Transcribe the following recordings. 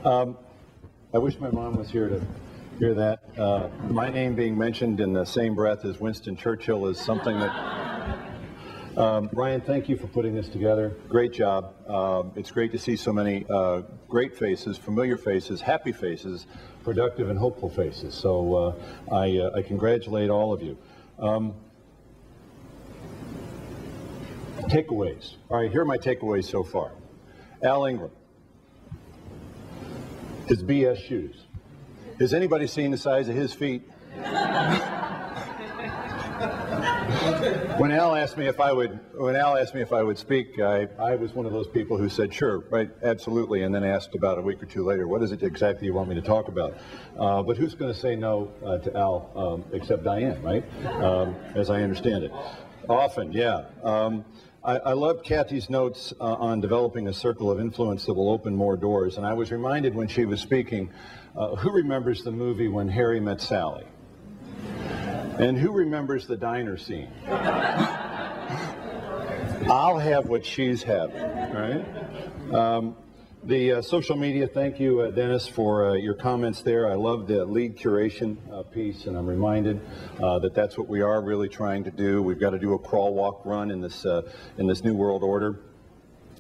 I wish my mom was here to hear that. My name being mentioned in the same breath as Winston Churchill is something that... Ryan, thank you for putting this together. Great job. It's great to see so many great faces, familiar faces, happy faces, productive and hopeful faces. So I congratulate all of you. Takeaways. All right, here are my takeaways so far. Al Ingram. His BS shoes. Has anybody seen the size of his feet? When Al asked me if I would speak, I was one of those people who said, sure, right, absolutely, and then asked about a week or two later, what is it exactly you want me to talk about? But who's going to say no to Al except Diane, right? As I understand it. Often, yeah. I loved Kathy's notes on developing a circle of influence that will open more doors, and I was reminded when she was speaking, who remembers the movie When Harry Met Sally? And who remembers the diner scene? I'll have what she's having, right? The social media, thank you, Dennis, for your comments there. I love the lead curation piece, and I'm reminded that that's what we are really trying to do. We've got to do a crawl, walk, run in this new world order.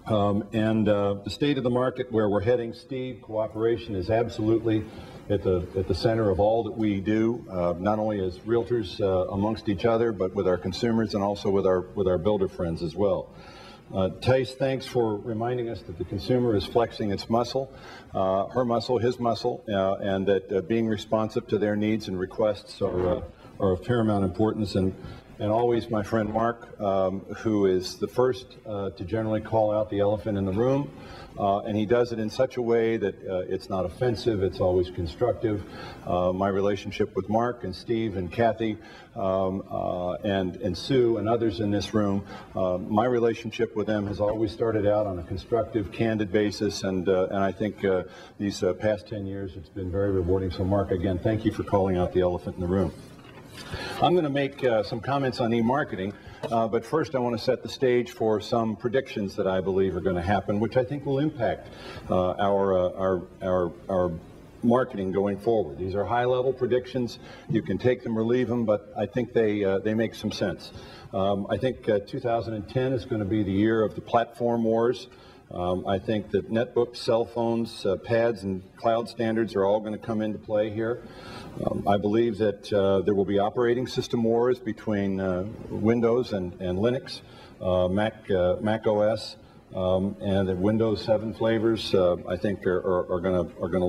The state of the market, where we're heading, Steve, cooperation is absolutely at the center of all that we do, not only as realtors amongst each other, but with our consumers and also with our builder friends as well. Tice, thanks for reminding us that the consumer is flexing its muscle, her muscle, his muscle, and that being responsive to their needs and requests are of paramount importance. And always my friend Mark, who is the first to generally call out the elephant in the room, and he does it in such a way that it's not offensive, it's always constructive. My relationship with Mark and Steve and Kathy and Sue and others in this room, my relationship with them has always started out on a constructive, candid basis, and I think these past 10 years it's been very rewarding. So Mark, again, thank you for calling out the elephant in the room. I'm going to make some comments on eMarketing, but first I want to set the stage for some predictions that I believe are going to happen, which I think will impact our marketing going forward. These are high-level predictions. You can take them or leave them, but I think they make some sense. I think 2010 is going to be the year of the platform wars. I think that netbooks, cell phones, pads, and cloud standards are all going to come into play here. I believe that there will be operating system wars between Windows and Linux, Mac OS, and the Windows 7 flavors. I think are going to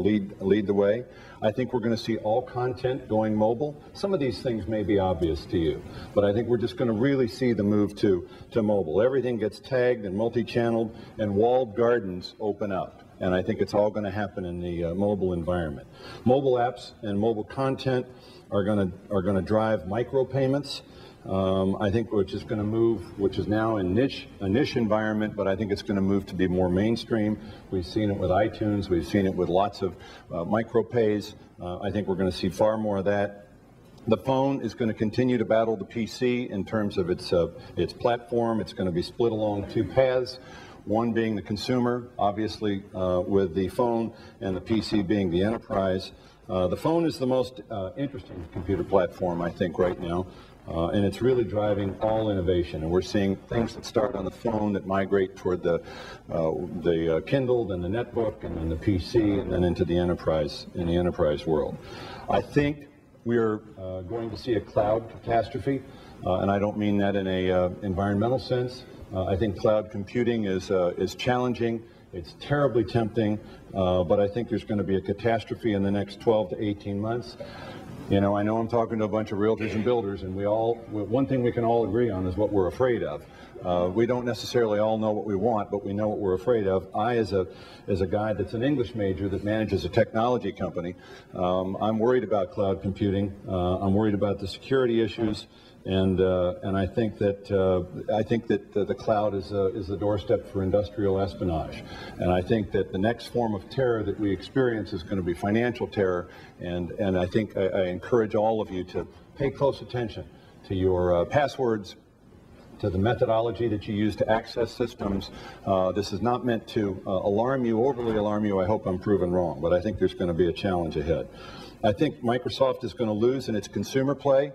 lead the way. I think we're going to see all content going mobile. Some of these things may be obvious to you, but I think we're just going to really see the move to mobile. Everything gets tagged and multi-channeled, and walled gardens open up. And I think it's all going to happen in the mobile environment. Mobile apps and mobile content are going to drive micropayments. I think which is going to move, which is now a niche environment, but I think it's going to move to be more mainstream. We've seen it with iTunes. We've seen it with lots of micropays. I think we're going to see far more of that. The phone is going to continue to battle the PC in terms of its platform. It's going to be split along two paths. One being the consumer, obviously, with the phone, and the PC being the enterprise. The phone is the most interesting computer platform, I think, right now, and it's really driving all innovation. And we're seeing things that start on the phone that migrate toward the Kindle, then the netbook, and then the PC, and then into the enterprise, in the enterprise world. I think we're going to see a cloud catastrophe, and I don't mean that in a environmental sense. I think cloud computing is challenging. It's terribly tempting, but I think there's going to be a catastrophe in the next 12 to 18 months. You know, I know I'm talking to a bunch of realtors and builders, and one thing we can all agree on is what we're afraid of. We don't necessarily all know what we want, but we know what we're afraid of. I, as a guy that's an English major that manages a technology company, I'm worried about cloud computing. I'm worried about the security issues. And I think that the cloud is the doorstep for industrial espionage. And I think that the next form of terror that we experience is going to be financial terror. And I think I encourage all of you to pay close attention to your passwords, to the methodology that you use to access systems. This is not meant to alarm you, overly alarm you. I hope I'm proven wrong, but I think there's going to be a challenge ahead. I think Microsoft is going to lose in its consumer play.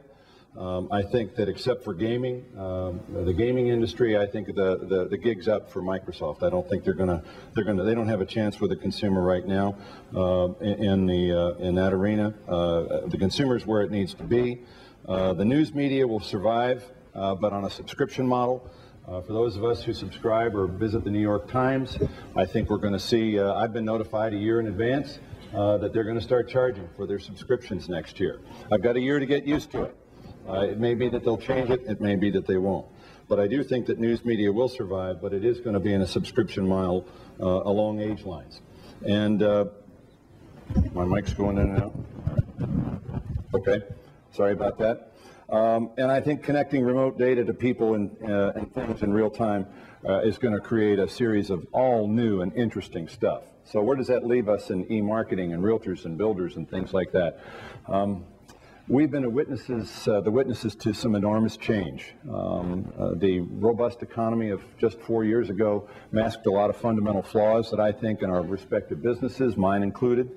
I think that except for gaming, the gaming industry, I think the gig's up for Microsoft. I don't think they don't have a chance with the consumer right now in that arena. The consumer is where it needs to be. The news media will survive, but on a subscription model. For those of us who subscribe or visit the New York Times, I think we're going to see, I've been notified a year in advance that they're going to start charging for their subscriptions next year. I've got a year to get used to it. It may be that they'll change it, it may be that they won't. But I do think that news media will survive, but it is going to be in a subscription model along age lines. And my mic's going in and out. Okay, sorry about that. And I think connecting remote data to people and things in real time is going to create a series of all new and interesting stuff. So where does that leave us in eMarketing and realtors and builders and things like that? We've been the witnesses to some enormous change. The robust economy of just 4 years ago masked a lot of fundamental flaws that I think in our respective businesses, mine included.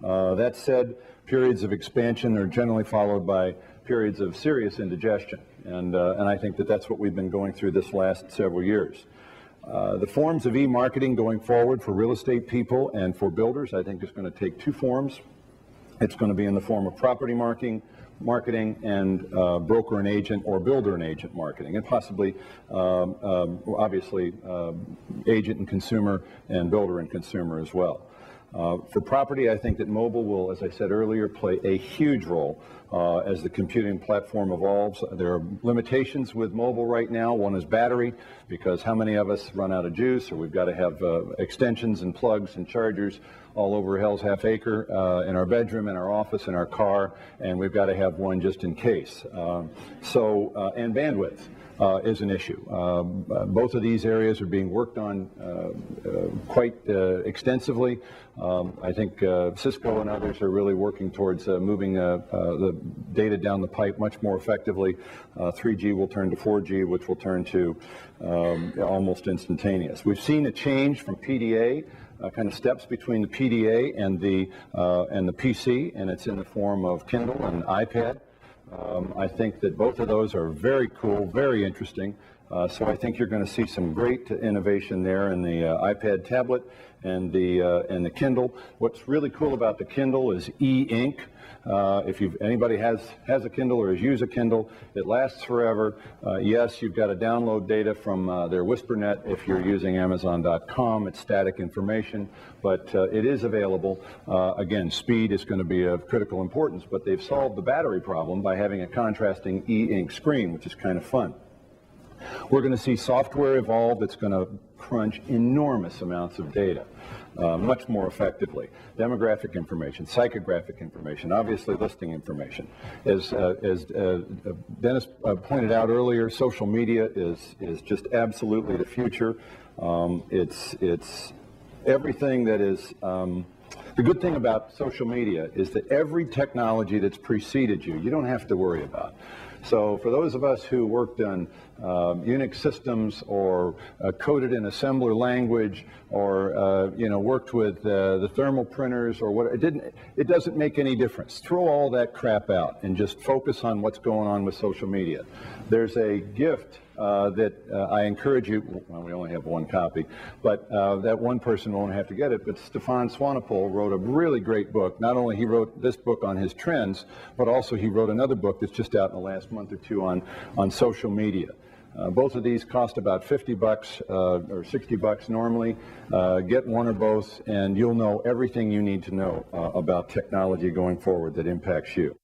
That said, periods of expansion are generally followed by periods of serious indigestion, and I think that that's what we've been going through this last several years. The forms of e-marketing going forward for real estate people and for builders, I think is going to take two forms. It's going to be in the form of property marketing and broker and agent or builder and agent marketing, and possibly, obviously, agent and consumer and builder and consumer as well. For property, I think that mobile will, as I said earlier, play a huge role as the computing platform evolves. There are limitations with mobile right now. One is battery, because how many of us run out of juice, or we've got to have extensions and plugs and chargers all over hell's half acre in our bedroom, in our office, in our car, and we've got to have one just in case. And bandwidth is an issue. Both of these areas are being worked on quite extensively. I think Cisco and others are really working towards moving the data down the pipe much more effectively. 3G will turn to 4G, which will turn to almost instantaneous. We've seen a change from PDA, kind of steps between the PDA and the PC, and it's in the form of Kindle and iPad. I think that both of those are very cool, very interesting. So I think you're going to see some great innovation there in the iPad tablet and the Kindle. What's really cool about the Kindle is e-ink. If anybody has a Kindle or has used a Kindle, it lasts forever. Yes, you've got to download data from their WhisperNet if you're using Amazon.com. It's static information, but it is available. Again, speed is going to be of critical importance, but they've solved the battery problem by having a contrasting e-ink screen, which is kind of fun. We're going to see software evolve that's going to crunch enormous amounts of data much more effectively. Demographic information, psychographic information, obviously listing information. As Dennis pointed out earlier, social media is just absolutely the future. It's everything that is... The good thing about social media is that every technology that's preceded you don't have to worry about. So for those of us who worked on Unix systems or coded in assembler language or worked with the thermal printers or what, it doesn't make any difference. Throw all that crap out and just focus on what's going on with social media. There's a gift that I encourage you, well, we only have one copy, but that one person won't have to get it, but Stefan Swanepoel wrote a really great book. Not only he wrote this book on his trends, but also he wrote another book that's just out in the last month or two on social media. Both of these cost about $50 or $60 normally. Get one or both and you'll know everything you need to know about technology going forward that impacts you.